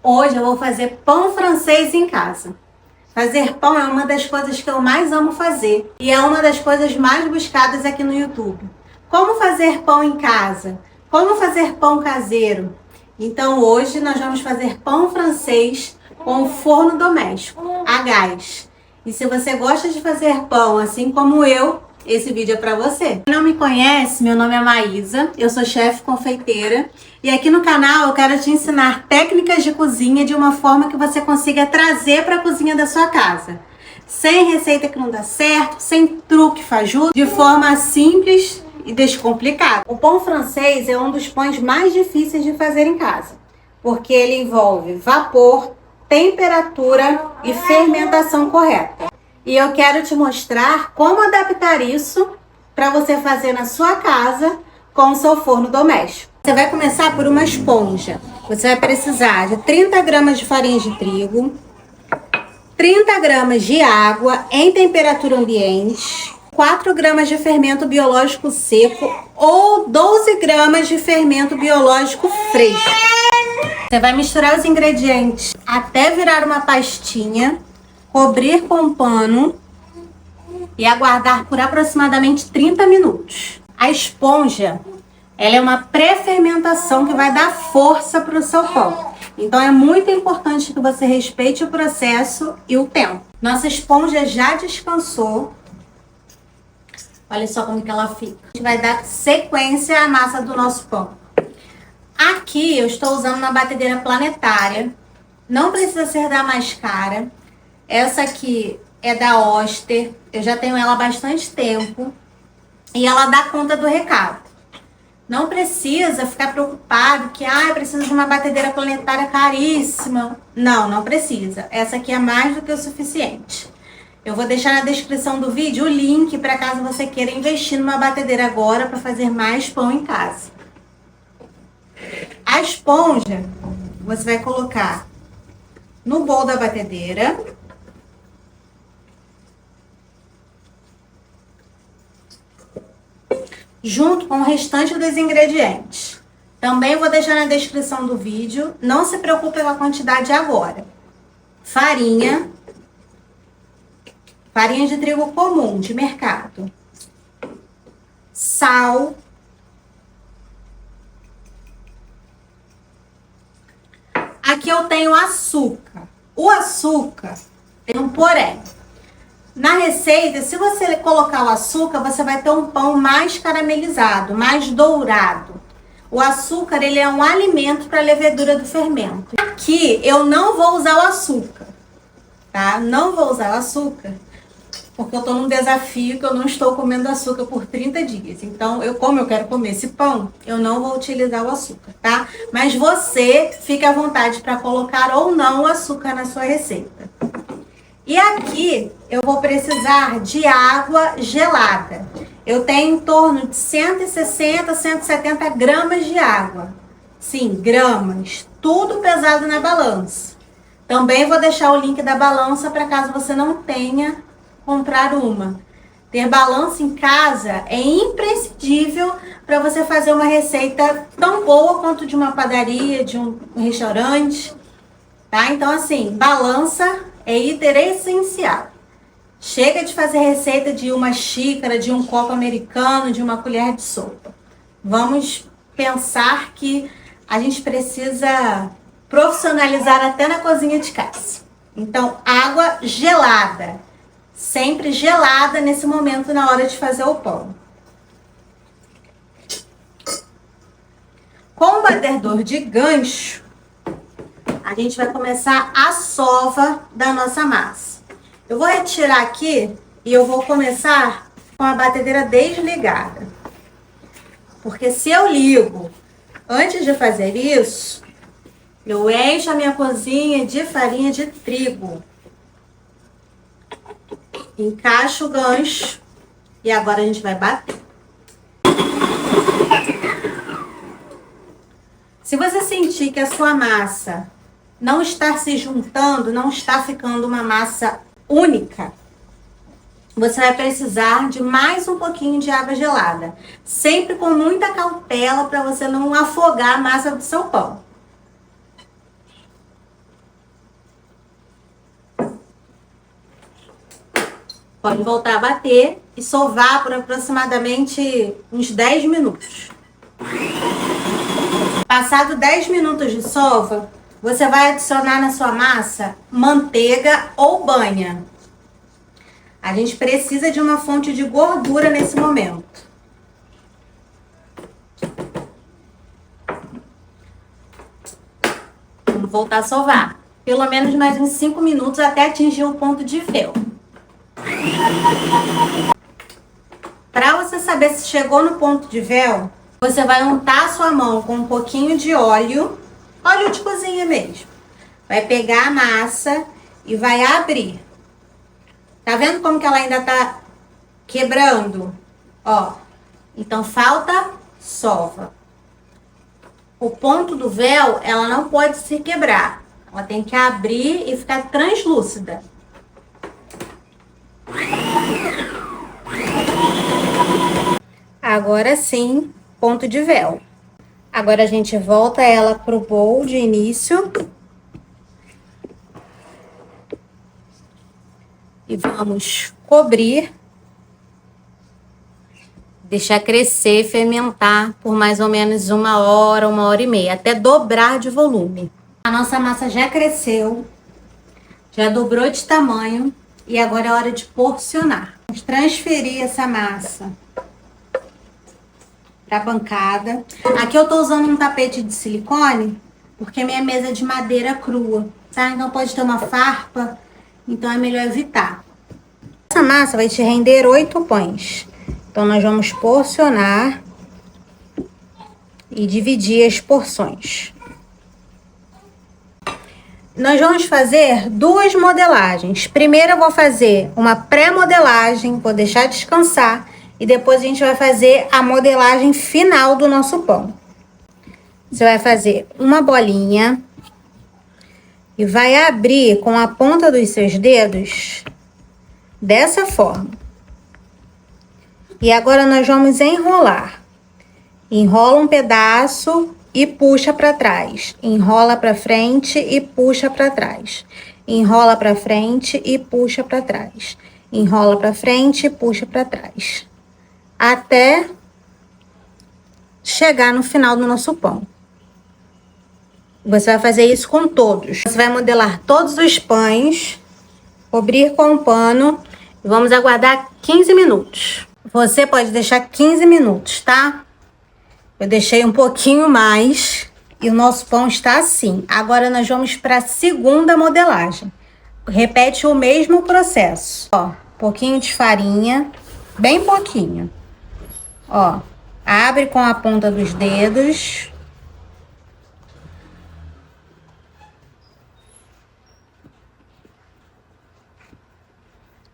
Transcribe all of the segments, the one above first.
Hoje eu vou fazer pão francês em casa. Fazer pão é uma das coisas que eu mais amo fazer e é uma das coisas mais buscadas aqui no YouTube. Como fazer pão em casa? Como fazer pão caseiro? Então hoje nós vamos fazer pão francês com forno doméstico, a gás. E se você gosta de fazer pão assim como eu, esse vídeo é para você. Quem não me conhece, meu nome é Maísa, eu sou chefe confeiteira e aqui no canal eu quero te ensinar técnicas de cozinha de uma forma que você consiga trazer para a cozinha da sua casa. Sem receita que não dá certo, sem truque fajuto, de forma simples e descomplicada. O pão francês é um dos pães mais difíceis de fazer em casa, porque ele envolve vapor, temperatura e fermentação correta. E eu quero te mostrar como adaptar isso para você fazer na sua casa com o seu forno doméstico. Você vai começar por uma esponja. Você vai precisar de 30 gramas de farinha de trigo, 30 gramas de água em temperatura ambiente, 4 gramas de fermento biológico seco ou 12 gramas de fermento biológico fresco. Você vai misturar os ingredientes até virar uma pastinha, cobrir com um pano e aguardar por aproximadamente 30 minutos. A esponja, ela é uma pré-fermentação que vai dar força para o seu pão. Então é muito importante que você respeite o processo e o tempo. Nossa esponja já descansou. Olha só como que ela fica. A gente vai dar sequência à massa do nosso pão. Aqui eu estou usando uma batedeira planetária. Não precisa ser da mais cara. Essa aqui é da Oster, eu já tenho ela há bastante tempo e ela dá conta do recado. Não precisa ficar preocupado que eu preciso de uma batedeira planetária caríssima. Não precisa. Essa aqui é mais do que o suficiente. Eu vou deixar na descrição do vídeo o link para caso você queira investir numa batedeira agora para fazer mais pão em casa. A esponja você vai colocar no bowl da batedeira. Junto com o restante dos ingredientes. Também vou deixar na descrição do vídeo. Não se preocupe com a quantidade agora. Farinha de trigo comum, de mercado. Sal. Aqui eu tenho açúcar. O açúcar tem um porém. Na receita, se você colocar o açúcar, você vai ter um pão mais caramelizado, mais dourado. O açúcar, ele é um alimento para a levedura do fermento. Aqui, eu não vou usar o açúcar, tá? Não vou usar o açúcar, porque eu tô num desafio que eu não estou comendo açúcar por 30 dias. Então, como eu quero comer esse pão, eu não vou utilizar o açúcar, tá? Mas você fica à vontade para colocar ou não o açúcar na sua receita. E aqui eu vou precisar de água gelada. Eu tenho em torno de 160, 170 gramas de água. Sim, gramas. Tudo pesado na balança. Também vou deixar o link da balança para caso você não tenha, comprar uma. Ter balança em casa é imprescindível para você fazer uma receita tão boa quanto de uma padaria, de um restaurante. Tá? Então assim, balança é item essencial. Chega de fazer receita de uma xícara, de um copo americano, de uma colher de sopa. Vamos pensar que a gente precisa profissionalizar até na cozinha de casa. Então, água gelada. Sempre gelada nesse momento na hora de fazer o pão. Com o batedor de gancho, a gente vai começar a sova da nossa massa. Eu vou retirar aqui e eu vou começar com a batedeira desligada. Porque se eu ligo antes de fazer isso, eu encho a minha cozinha de farinha de trigo. Encaixo o gancho e agora a gente vai bater. Se você sentir que a sua massa não está se juntando, não está ficando uma massa única, você vai precisar de mais um pouquinho de água gelada. Sempre com muita cautela para você não afogar a massa do seu pão. Pode voltar a bater e sovar por aproximadamente uns 10 minutos. Passado 10 minutos de sova, você vai adicionar na sua massa manteiga ou banha. A gente precisa de uma fonte de gordura nesse momento. Vamos voltar a sovar. Pelo menos mais uns 5 minutos até atingir o ponto de véu. Para você saber se chegou no ponto de véu, você vai untar a sua mão com um pouquinho de óleo de cozinha mesmo. Vai pegar a massa e vai abrir. Tá vendo como que ela ainda tá quebrando? Ó, então falta sova. O ponto do véu, ela não pode se quebrar. Ela tem que abrir e ficar translúcida. Agora sim, ponto de véu. Agora a gente volta ela pro bowl de início. E vamos cobrir. Deixar crescer, fermentar por mais ou menos 1 hora e meia, até dobrar de volume. A nossa massa já cresceu, já dobrou de tamanho e agora é hora de porcionar. Vamos transferir essa massa para a bancada. Aqui eu tô usando um tapete de silicone, porque minha mesa é de madeira crua, tá? Então pode ter uma farpa, então é melhor evitar. Essa massa vai te render 8 pães. Então, nós vamos porcionar e dividir as porções. Nós vamos fazer 2 modelagens. Primeiro eu vou fazer uma pré-modelagem, vou deixar descansar. E depois a gente vai fazer a modelagem final do nosso pão. Você vai fazer uma bolinha e vai abrir com a ponta dos seus dedos dessa forma. E agora nós vamos enrolar. Enrola um pedaço e puxa para trás. Enrola para frente e puxa para trás. Enrola para frente e puxa para trás. Enrola para frente e puxa para trás. Até chegar no final do nosso pão. Você vai fazer isso com todos. Você vai modelar todos os pães, cobrir com um pano e vamos aguardar 15 minutos. Você pode deixar 15 minutos, tá? Eu deixei um pouquinho mais e o nosso pão está assim. Agora nós vamos para a segunda modelagem. Repete o mesmo processo. Ó, pouquinho de farinha, bem pouquinho. Ó, abre com a ponta dos dedos.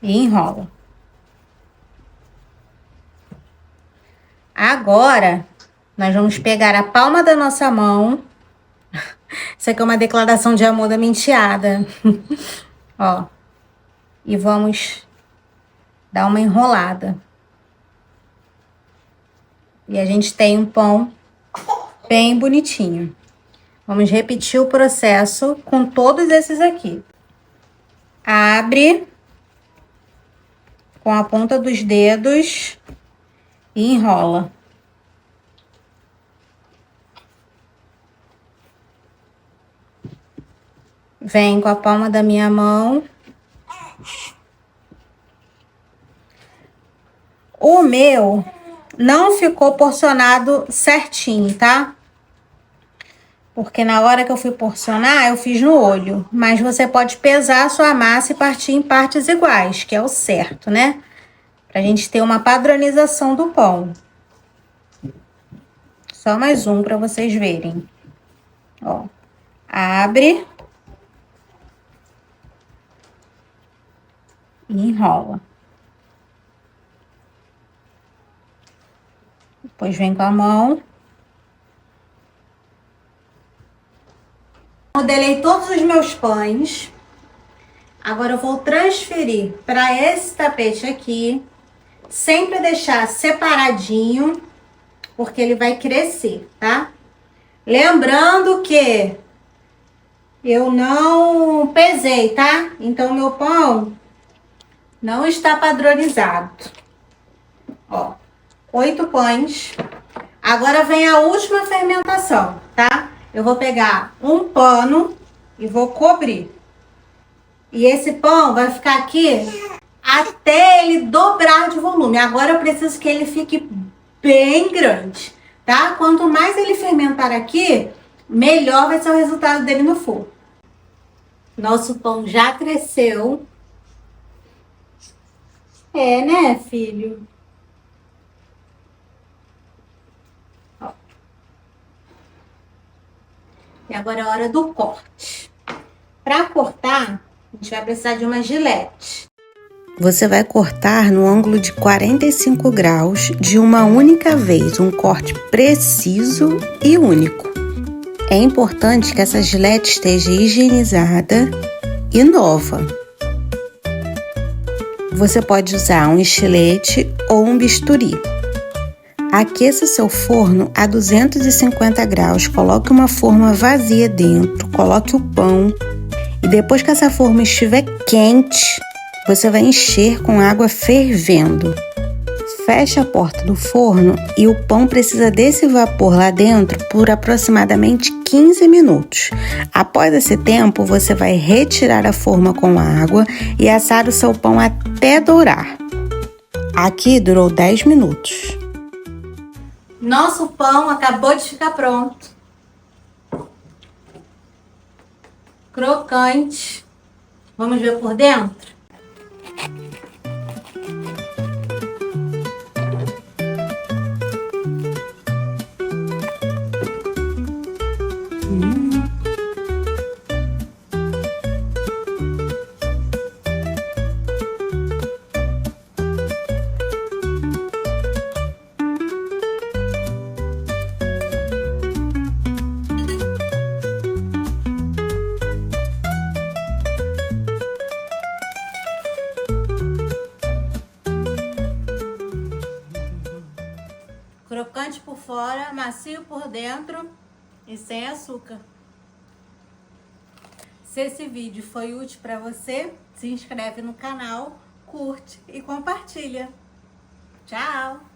E enrola. Agora, nós vamos pegar a palma da nossa mão. Isso aqui é uma declaração de amor da minha enteada. Ó. E vamos dar uma enrolada. E a gente tem um pão bem bonitinho. Vamos repetir o processo com todos esses aqui. Abre com a ponta dos dedos e enrola. Vem com a palma da minha mão. O meu não ficou porcionado certinho, tá? Porque na hora que eu fui porcionar, eu fiz no olho. Mas você pode pesar a sua massa e partir em partes iguais, que é o certo, né? Pra gente ter uma padronização do pão. Só mais um pra vocês verem. Ó. Abre. E enrola. Depois vem com a mão. Modelei todos os meus pães. Agora eu vou transferir para esse tapete aqui. Sempre deixar separadinho, porque ele vai crescer, tá? Lembrando que eu não pesei, tá? Então, meu pão Não está padronizado. Ó, 8 pães. Agora vem a última fermentação, tá? Eu vou pegar um pano e vou cobrir. E esse pão vai ficar aqui até ele dobrar de volume. Agora eu preciso que ele fique bem grande, tá? Quanto mais ele fermentar aqui, melhor vai ser o resultado dele no forno. Nosso pão já cresceu. É, né, filho? Ó. E agora é a hora do corte. Para cortar, a gente vai precisar de uma gilete. Você vai cortar no ângulo de 45 graus de uma única vez, um corte preciso e único. É importante que essa gilete esteja higienizada e nova. Você pode usar um estilete ou um bisturi. Aqueça seu forno a 250 graus, coloque uma forma vazia dentro, coloque o pão e depois que essa forma estiver quente, você vai encher com água fervendo. Feche a porta do forno e o pão precisa desse vapor lá dentro por aproximadamente 15 minutos. Após esse tempo, você vai retirar a forma com a água e assar o seu pão até dourar. Aqui durou 10 minutos. Nosso pão acabou de ficar pronto. Crocante. Vamos ver por dentro? Crocante por fora, macio por dentro e sem açúcar. Se esse vídeo foi útil para você, se inscreve no canal, curte e compartilha. Tchau!